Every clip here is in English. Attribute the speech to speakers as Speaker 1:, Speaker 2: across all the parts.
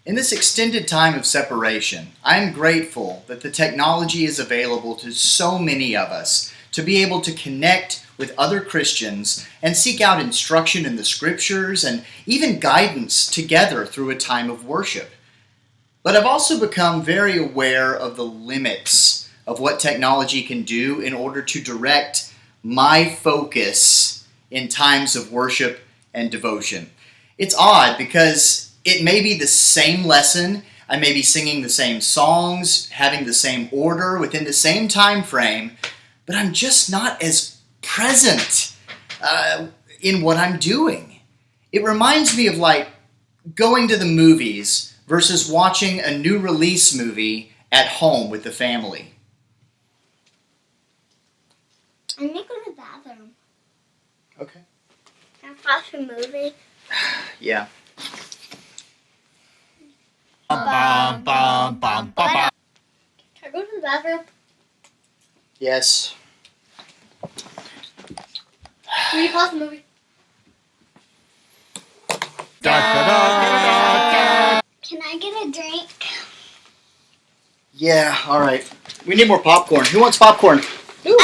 Speaker 1: In this extended time of separation, I am grateful that the technology is available to so many of us to be able to connect with other Christians and seek out instruction in the scriptures and even guidance together through a time of worship. But I've also become very aware of the limits of what technology can do in order to direct my focus in times of worship and devotion. It's odd because it may be the same lesson, I may be singing the same songs, having the same order within the same time frame, but I'm just not as present in what I'm doing. It reminds me of like going to the movies versus watching a new release movie at home with the family.
Speaker 2: I need to go to the bathroom.
Speaker 1: Okay.
Speaker 2: Can I watch a movie?
Speaker 1: Yeah.
Speaker 2: Can I go to the bathroom?
Speaker 1: Yes.
Speaker 2: Will you pause the movie? Can I get a drink?
Speaker 1: Yeah, alright. We need more popcorn. Who wants popcorn?
Speaker 2: Ooh, I do!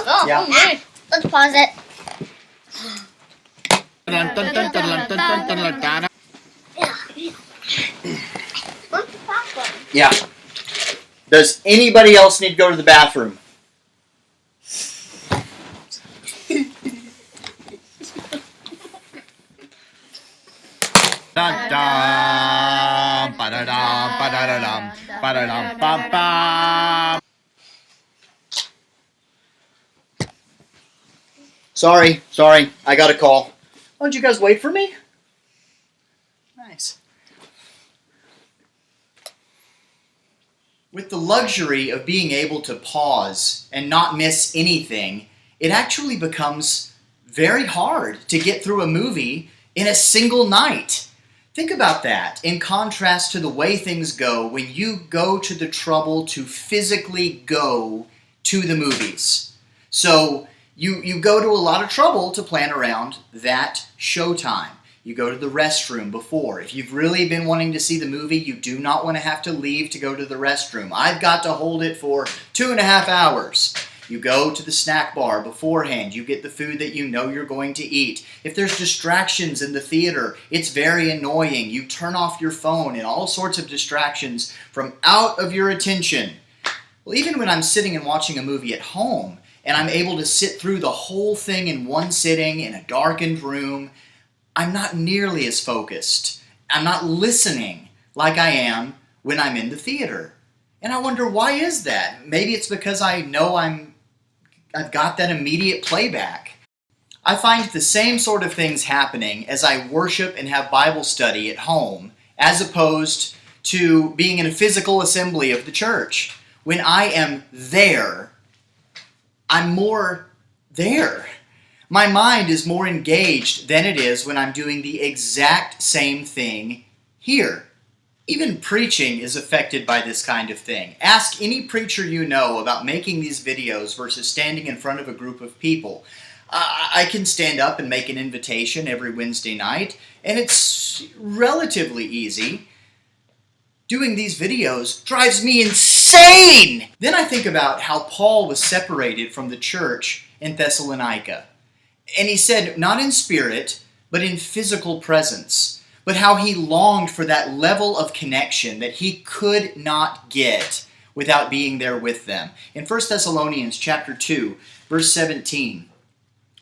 Speaker 3: Oh,
Speaker 1: Yeah.
Speaker 3: okay.
Speaker 2: Let's pause it. What's the popcorn?
Speaker 1: Yeah. Does anybody else need to go to the bathroom? Sorry. I got a call. Why don't you guys wait for me? Nice. With the luxury of being able to pause and not miss anything, it actually becomes very hard to get through a movie in a single night. Think about that in contrast to the way things go when you go to the trouble to physically go to the movies. So you go to a lot of trouble to plan around that showtime. You go to the restroom before. If you've really been wanting to see the movie, you do not want to have to leave to go to the restroom. I've got to hold it for 2.5 hours. You go to the snack bar beforehand. You get the food that you know you're going to eat. If there's distractions in the theater, it's very annoying. You turn off your phone and all sorts of distractions from out of your attention. Well, even when I'm sitting and watching a movie at home, and I'm able to sit through the whole thing in one sitting in a darkened room, I'm not nearly as focused. I'm not listening like I am when I'm in the theater. And I wonder, why is that? Maybe it's because I know I've got that immediate playback. I find the same sort of things happening as I worship and have Bible study at home, as opposed to being in a physical assembly of the church. When I am there, I'm more there. My mind is more engaged than it is when I'm doing the exact same thing here. Even preaching is affected by this kind of thing. Ask any preacher you know about making these videos versus standing in front of a group of people. I can stand up and make an invitation every Wednesday night, and it's relatively easy. Doing these videos drives me insane! Then I think about how Paul was separated from the church in Thessalonica. And he said, not in spirit, but in physical presence. But how he longed for that level of connection that he could not get without being there with them. In 1 Thessalonians chapter 2, verse 17,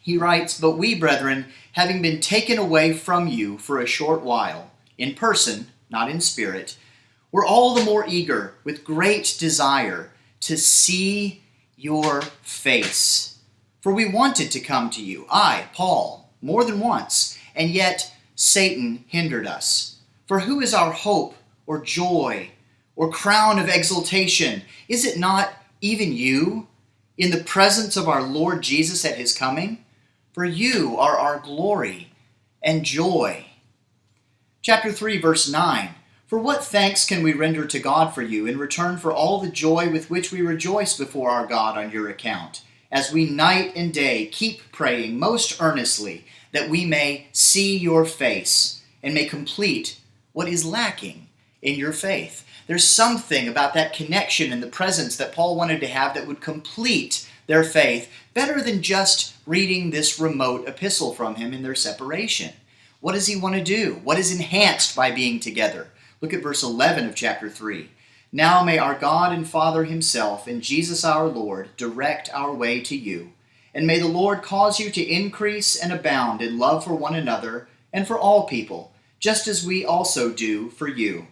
Speaker 1: he writes, "But we, brethren, having been taken away from you for a short while, in person, not in spirit, we're all the more eager, with great desire, to see your face. For we wanted to come to you, I, Paul, more than once, and yet Satan hindered us. For who is our hope, or joy, or crown of exultation? Is it not even you, in the presence of our Lord Jesus at his coming? For you are our glory and joy." Chapter 3, verse 9. "For what thanks can we render to God for you in return for all the joy with which we rejoice before our God on your account, as we night and day keep praying most earnestly that we may see your face and may complete what is lacking in your faith. There's something about that connection and the presence that Paul wanted to have that would complete their faith better than just reading this remote epistle from him in their separation. What does he want to do? What is enhanced by being together? Look at verse 11 of chapter 3. Now may our God and Father himself and Jesus our Lord direct our way to you. And may the Lord cause you to increase and abound in love for one another and for all people, just as we also do for you,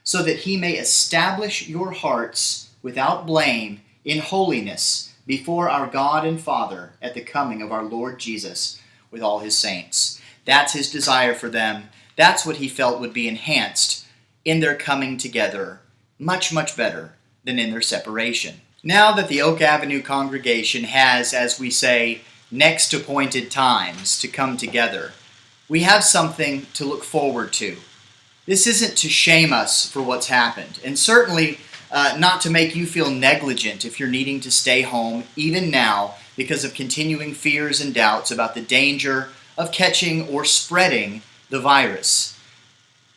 Speaker 1: so that he may establish your hearts without blame in holiness before our God and Father at the coming of our Lord Jesus with all his saints. That's his desire for them. That's what he felt would be enhanced in their coming together, much, much better than in their separation. Now that the Oak Avenue congregation has, as we say, next appointed times to come together, we have something to look forward to. This isn't to shame us for what's happened, and certainly not to make you feel negligent if you're needing to stay home, even now, because of continuing fears and doubts about the danger of catching or spreading the virus.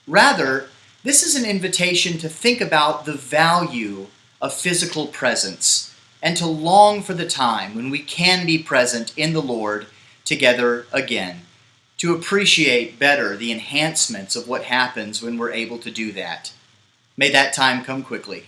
Speaker 1: Rather, this is an invitation to think about the value of physical presence and to long for the time when we can be present in the Lord together again, to appreciate better the enhancements of what happens when we're able to do that. May that time come quickly.